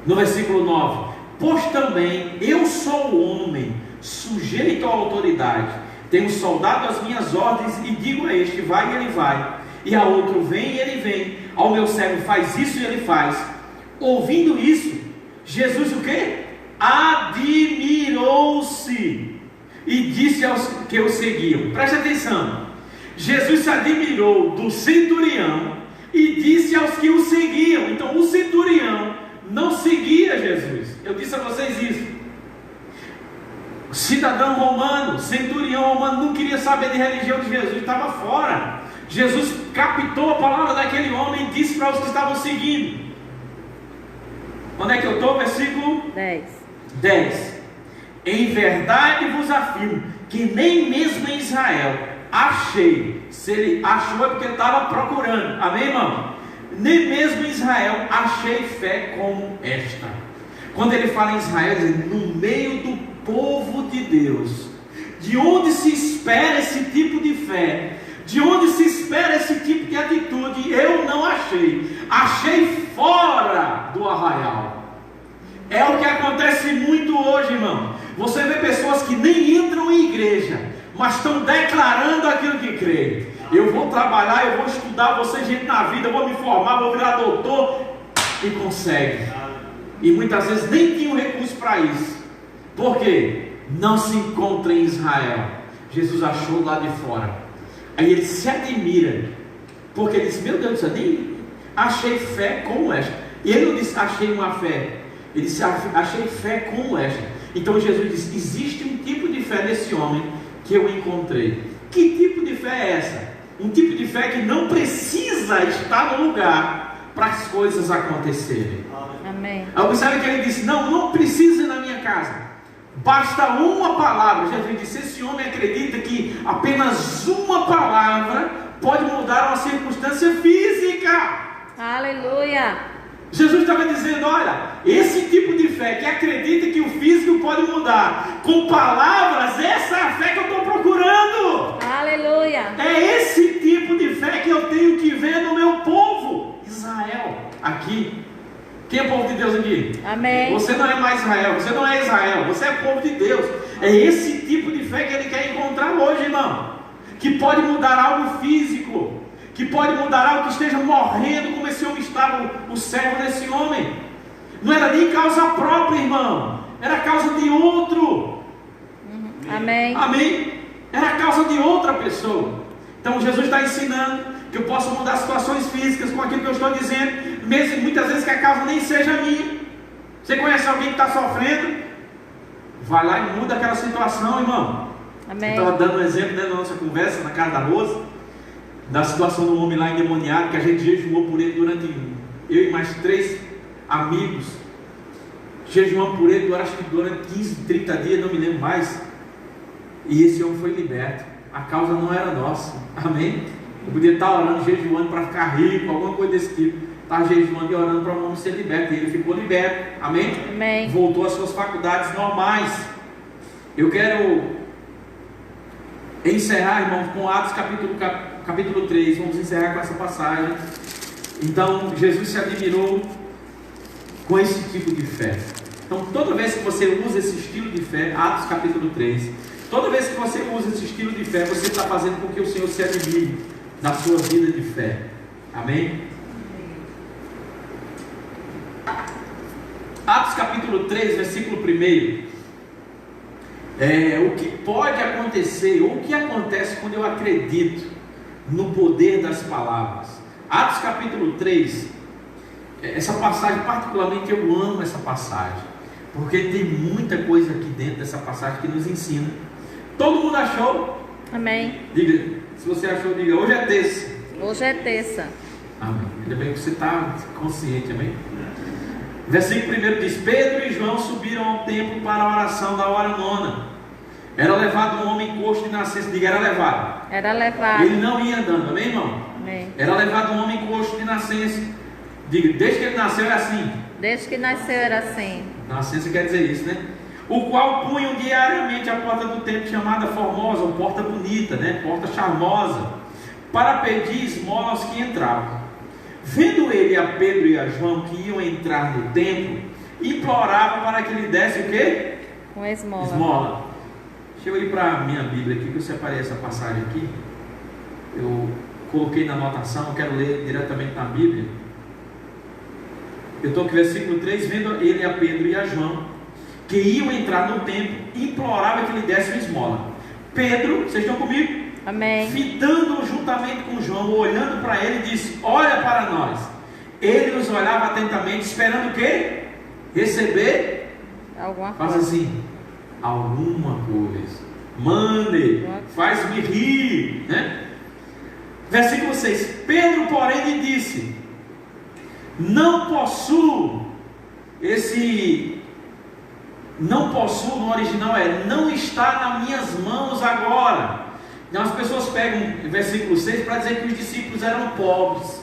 no versículo 9: pois também eu sou homem, sujeito à autoridade, tenho soldado às minhas ordens, e digo a este: vai, e ele vai, e a outro: vem, e ele vem, ao meu servo: faz isso, e ele faz. Ouvindo isso, Jesus o quê? Admirou-se e disse aos que o seguiam. Preste atenção. Jesus se admirou do centurião e disse aos que o seguiam. Então o centurião não seguia Jesus. Eu disse a vocês isso. Cidadão romano, centurião romano, não queria saber de religião de Jesus, estava fora. Jesus captou a palavra daquele homem e disse para os que estavam seguindo. Onde é que eu estou? Versículo 10. Em verdade vos afirmo que nem mesmo em Israel achei. Se ele achou é porque ele estava procurando. Amém, irmão? Nem mesmo em Israel achei fé como esta. Quando ele fala em Israel, ele diz, no meio do povo de Deus, de onde se espera esse tipo de fé, de onde se espera esse tipo de atitude, eu não achei. Achei fora do arraial. É o que acontece muito hoje, irmão. Você vê pessoas que nem entram em igreja, mas estão declarando aquilo que creem. Eu vou trabalhar, eu vou estudar, vou ser gente na vida, eu vou me formar, vou virar doutor, e consegue. E muitas vezes nem tinham recurso para isso. Por quê? Não se encontra em Israel. Jesus achou lá de fora. Aí ele se admira, porque ele diz, meu Deus do céu, nem achei fé como esta. E ele não disse, achei uma fé. Ele disse, achei fé como esta. Então Jesus disse, existe um tipo de fé nesse homem que eu encontrei. Que tipo de fé é essa? Um tipo de fé que não precisa estar no lugar para as coisas acontecerem. Amém. Observe que ele disse, não precisa ir na minha casa. Basta uma palavra. Jesus disse, esse homem acredita que apenas uma palavra pode mudar uma circunstância física. Aleluia. Jesus estava dizendo, olha, esse tipo de fé que acredita que o físico pode mudar com palavras, essa é a fé que eu estou procurando. Aleluia. É esse tipo de fé que eu tenho que ver no meu povo, Israel, aqui. Quem é o povo de Deus aqui? Amém. Você não é mais Israel, você não é Israel, você é povo de Deus. É esse tipo de fé que ele quer encontrar hoje, irmão. Que pode mudar algo físico, que pode mudar algo que esteja morrendo, como esse homem estava, o servo desse homem. Não era nem causa própria, irmão, era causa de outro. Amém. Amém? Era causa de outra pessoa. Então Jesus está ensinando que eu posso mudar situações físicas com aquilo que eu estou dizendo, mesmo muitas vezes que a causa nem seja minha. Você conhece alguém que está sofrendo? Vai lá e muda aquela situação, irmão. Amém. Eu estava dando um exemplo, né, na nossa conversa na casa da Rosa, da situação do homem lá endemoniado, que a gente jejuou por ele durante, eu e mais 3 amigos, jejuamos por ele, acho que durante 15, 30 dias, não me lembro mais, e esse homem foi liberto. A causa não era nossa, amém? Eu podia estar orando, jejuando para ficar rico, alguma coisa desse tipo, estava jejuando e orando para o homem ser liberto, e ele ficou liberto, amém? Amém. Voltou às suas faculdades normais. Eu quero encerrar, irmãos, com Atos capítulo 3, vamos encerrar com essa passagem. Então, Jesus se admirou com esse tipo de fé. Então, toda vez que você usa esse estilo de fé, Atos capítulo 3, toda vez que você usa esse estilo de fé, você está fazendo com que o Senhor se admire na sua vida de fé. Amém? Atos capítulo 3, versículo 1. O que pode acontecer, ou o que acontece quando eu acredito no poder das palavras. Atos capítulo 3, essa passagem, particularmente eu amo essa passagem, porque tem muita coisa aqui dentro dessa passagem que nos ensina. Todo mundo achou? Amém. Diga, se você achou, diga, hoje é terça. Hoje é terça. Amém. Ainda bem que você está consciente, amém? Versículo 1 diz, Pedro e João subiram ao templo para a oração da hora 9. Era levado um homem coxo de nascença. Diga, era levado. Era levado. Ele não ia andando, amém, irmão? Amém. Era levado um homem coxo de nascença. Diga, desde que ele nasceu é assim. Desde que nasceu era assim. Nascença quer dizer isso, né? O qual punham diariamente a porta do templo chamada Formosa, ou porta bonita, né? Porta charmosa, para pedir esmola aos que entravam. Vendo ele a Pedro e a João que iam entrar no templo, implorava para que lhe desse o quê? Com esmola. Esmola. Deixa eu ir para a minha Bíblia aqui, que eu separei essa passagem aqui. Eu coloquei na anotação, eu quero ler diretamente na Bíblia. Eu estou aqui, versículo 3, vendo ele a Pedro e a João, que iam entrar no templo, implorava que lhe desse uma esmola. Pedro, vocês estão comigo? Amém. Fitando-o juntamente com João, olhando para ele, disse, olha para nós. Ele nos olhava atentamente, esperando o quê? Receber Alguma faz coisa. assim, alguma coisa. Mande, faz-me rir, né? Versículo 6: Pedro, porém, lhe disse: não possuo, no original não está nas minhas mãos agora. Então as pessoas pegam o versículo 6 para dizer que os discípulos eram pobres.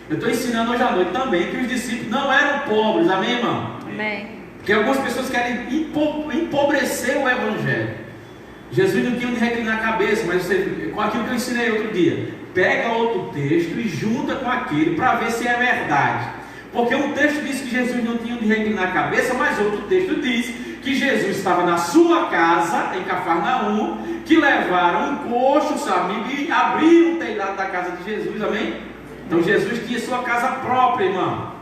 Eu estou ensinando hoje à noite também que os discípulos não eram pobres, amém, irmão? Amém. Porque algumas pessoas querem empobrecer o Evangelho. Jesus não tinha onde reclinar a cabeça, mas você, com aquilo que eu ensinei outro dia, pega outro texto e junta com aquele para ver se é verdade. Porque um texto diz que Jesus não tinha onde reclinar a cabeça, mas outro texto diz que Jesus estava na sua casa, em Cafarnaum, que levaram um coxo, sabe, e abriram o telhado da casa de Jesus, amém? Então Jesus tinha sua casa própria, irmão.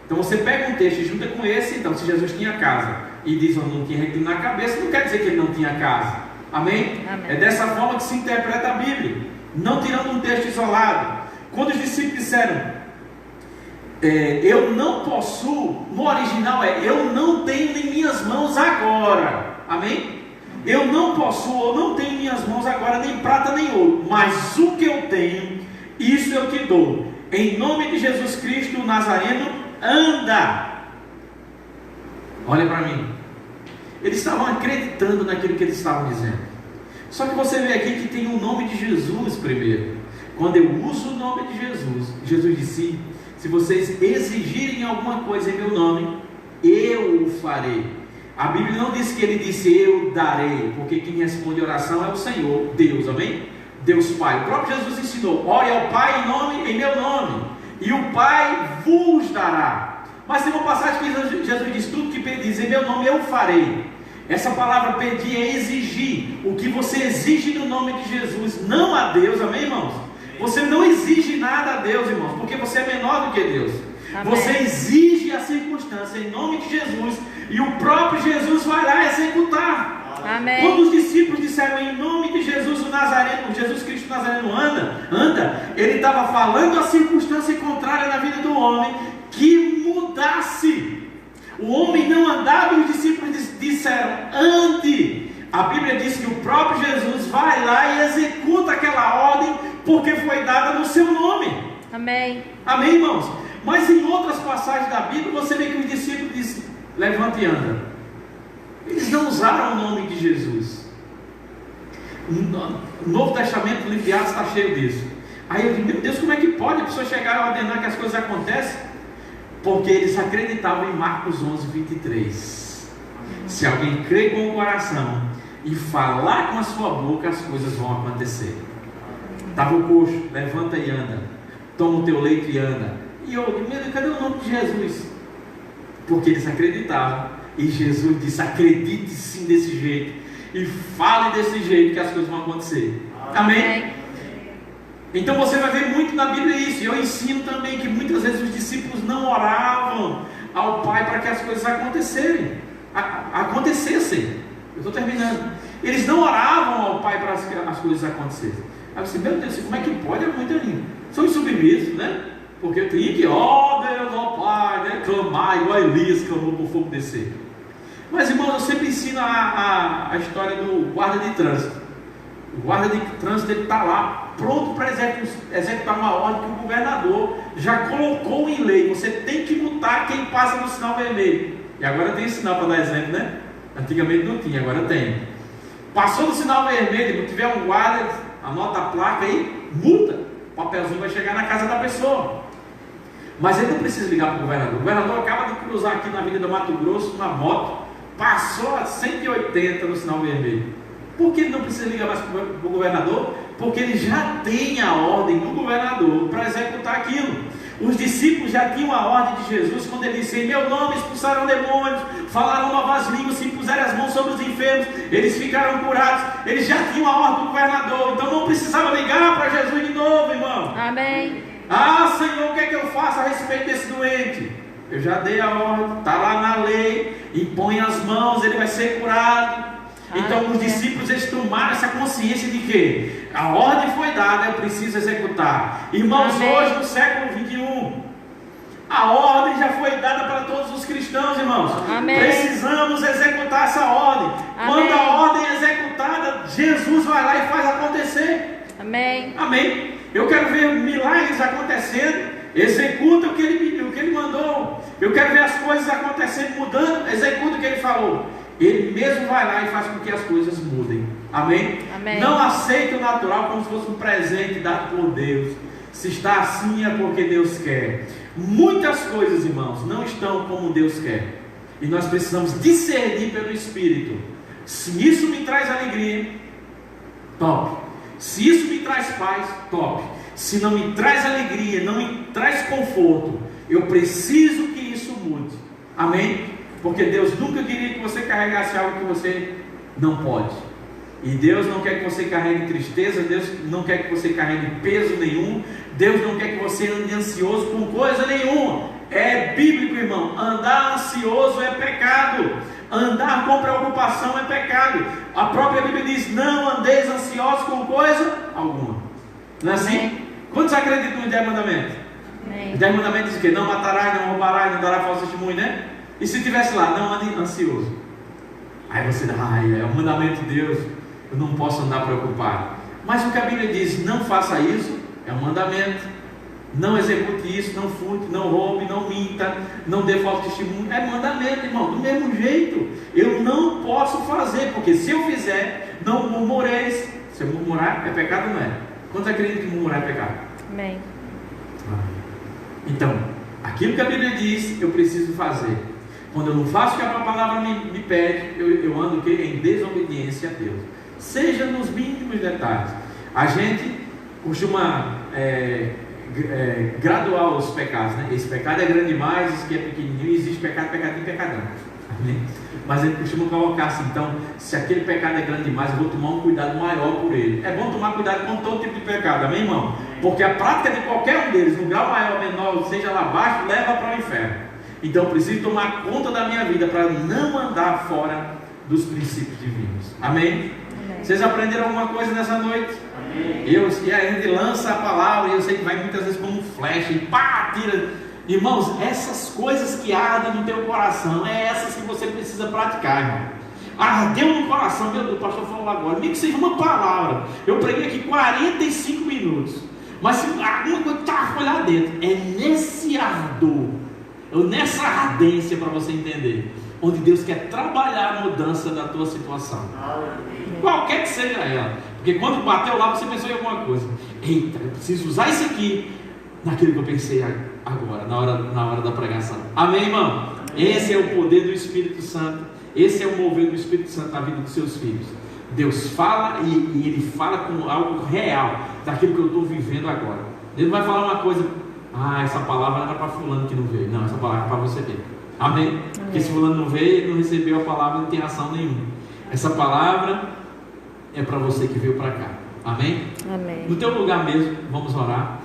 Então você pega um texto e junta com esse. Então, se Jesus tinha casa e diz que não tinha reclinar a cabeça, não quer dizer que ele não tinha casa, amém? Amém? É dessa forma que se interpreta a Bíblia, não tirando um texto isolado. Quando os discípulos disseram, eu não possuo, no original eu não tenho em minhas mãos agora, amém? Eu não possuo, eu não tenho em minhas mãos agora nem prata nem ouro, mas o que eu tenho, isso eu te dou. Em nome de Jesus Cristo, o Nazareno, anda. Olha para mim, eles estavam acreditando naquilo que eles estavam dizendo. Só que você vê aqui que tem o nome de Jesus primeiro. Quando eu uso o nome de Jesus, Jesus disse: se vocês exigirem alguma coisa em meu nome, eu o farei. A Bíblia não diz que ele disse eu darei, porque quem responde a oração é o Senhor, Deus, amém? Deus Pai. O próprio Jesus ensinou: ore ao Pai em meu nome, e o Pai vos dará. Mas tem uma passagem que Jesus diz: tudo que pedis em meu nome eu farei. Essa palavra pedir é exigir. O que você exige no nome de Jesus, não a Deus, amém, irmãos? Você não exige nada a Deus, irmãos, porque você é menor do que Deus. Amém. Você exige a circunstância em nome de Jesus, e o próprio Jesus vai lá executar. Amém. Quando os discípulos disseram em nome de Jesus o Nazareno, Jesus Cristo Nazareno anda, ele estava falando a circunstância contrária na vida do homem, que mudasse. O homem não andava e os discípulos disseram ande. A Bíblia diz que o próprio Jesus vai lá e executa aquela ordem, porque foi dada no seu nome. Amém. Amém, irmãos? Mas em outras passagens da Bíblia você vê que os discípulos dizem levanta e anda. Eles não usaram o nome de Jesus. O Novo Testamento, o livro de Atos, está cheio disso. Aí eu digo, meu Deus, como é que pode a pessoa chegar e ordenar que as coisas acontecem? Porque eles acreditavam em Marcos 11, 23. Se alguém crê com o coração e falar com a sua boca, as coisas vão acontecer. Estava o coxo, levanta e anda. Toma o teu leito e anda. E eu digo, meu Deus, cadê o nome de Jesus? Porque eles acreditavam. E Jesus disse, acredite sim desse jeito. E fale desse jeito que as coisas vão acontecer. Amém? Então você vai ver muito na Bíblia isso. E eu ensino também que muitas vezes os discípulos não oravam ao Pai para que as coisas acontecessem. Eu estou terminando. Eles não oravam ao Pai para que as coisas acontecessem. Aí você, meu Deus, como é que pode? É muito lindo. São insubmissos, né? Porque eu tenho que, ó Deus, ó Pai, né? Clamar igual Elias clamou para o fogo descer. Mas, irmão, eu sempre ensino a história do guarda de trânsito. O guarda de trânsito está lá, pronto para executar uma ordem que o governador já colocou em lei. Você tem que multar quem passa no sinal vermelho. E agora tem sinal para dar exemplo, né? Antigamente não tinha, agora tem. Passou no sinal vermelho, não tiver um guarda, anota a placa aí, multa. O papelzinho vai chegar na casa da pessoa. Mas ele não precisa ligar para o governador. O governador acaba de cruzar aqui na Avenida Mato Grosso, uma moto, passou a 180 no sinal vermelho. Por que ele não precisa ligar mais para o governador? Porque ele já tem a ordem do governador para executar aquilo. Os discípulos já tinham a ordem de Jesus quando ele disse, em meu nome expulsaram demônios, falaram novas línguas, se impuseram as mãos sobre os enfermos, eles ficaram curados. Eles já tinham a ordem do governador, então não precisava ligar para Jesus de novo, irmão. Amém. Ah, Senhor, o que é que eu faço a respeito desse doente? Eu já dei a ordem, está lá na lei, impõe as mãos, ele vai ser curado. Então os discípulos eles tomaram essa consciência de que a ordem foi dada, eu preciso executar. Irmãos, amém. Hoje no século 21, a ordem já foi dada para todos os cristãos, irmãos. Amém. Precisamos executar essa ordem. Amém. Quando a ordem é executada, Jesus vai lá e faz acontecer. Amém. Amém. Eu quero ver milagres acontecendo. Executa o que ele mandou. Eu quero ver as coisas acontecendo, mudando. Executa o que ele falou. Ele mesmo vai lá e faz com que as coisas mudem. Amém? Amém. Não aceita o natural como se fosse um presente dado por Deus. Se está assim é porque Deus quer. Muitas coisas, irmãos, não estão como Deus quer. E nós precisamos discernir pelo Espírito. Se isso me traz alegria, top. Se isso me traz paz, top. Se não me traz alegria, não me traz conforto, eu preciso que isso mude. Amém? Porque Deus nunca queria que você carregasse algo que você não pode. E Deus não quer que você carregue tristeza, Deus não quer que você carregue peso nenhum, Deus não quer que você ande ansioso com coisa nenhuma. É bíblico, irmão. Andar ansioso é pecado. Andar com preocupação é pecado. A própria Bíblia diz: não andeis ansiosos com coisa alguma. Não é assim? Quantos acreditam nos 10 mandamentos? Os 10 mandamentos dizem que não matarás, não roubarás, não dará falso testemunho, né? E se tivesse lá, não ande ansioso. Aí você dá, é o mandamento de Deus, eu não posso andar preocupado. Mas o que a Bíblia diz, não faça isso, é um mandamento. Não execute isso, não furte, não roube, não minta, não dê falso testemunho. É mandamento, irmão. Do mesmo jeito, eu não posso fazer, porque se eu fizer, não murmureis. Se eu murmurar, é pecado ou não é? Quantos acreditam que murmurar é pecado? Amém. Então, aquilo que a Bíblia diz, eu preciso fazer. Quando eu não faço o que a palavra me pede, eu ando em desobediência a Deus. Seja nos mínimos detalhes. A gente costuma graduar os pecados, né? Esse pecado é grande demais, esse que é pequenininho. Existe pecado, pecadinho, pecadão. Amém? Mas ele costuma colocar assim: então, se aquele pecado é grande demais, eu vou tomar um cuidado maior por ele. É bom tomar cuidado com todo tipo de pecado, amém, irmão? Porque a prática de qualquer um deles, no grau maior ou menor, seja lá abaixo, leva para o inferno. Então eu preciso tomar conta da minha vida para não andar fora dos princípios divinos. Amém? Amém. Vocês aprenderam alguma coisa nessa noite? Amém. E a gente lança a palavra, e eu sei que vai muitas vezes como um flash, e pá, tira. Irmãos, essas coisas que ardem no teu coração, é essas que você precisa praticar, irmão. Ardeu no coração, meu Deus, o pastor falou agora, nem que seja uma palavra. Eu preguei aqui 45 minutos, mas se alguma coisa foi lá dentro, é nesse ardor, nessa ardência, para você entender, onde Deus quer trabalhar a mudança da tua situação, qualquer que seja ela. Porque quando bateu lá, você pensou em alguma coisa. Eita, eu preciso usar isso aqui naquilo que eu pensei agora, na hora da pregação. Amém, irmão? Amém. Esse é o poder do Espírito Santo. Esse é o mover do Espírito Santo na vida dos seus filhos. Deus fala e Ele fala com algo real daquilo que eu estou vivendo agora. Ele vai falar uma coisa: essa palavra era para fulano que não veio. Não, essa palavra é para você ver. Amém? Amém? Porque se fulano não veio, ele não recebeu a palavra, não tem ação nenhuma. Essa palavra é para você que veio para cá. Amém? Amém. No teu lugar mesmo, vamos orar.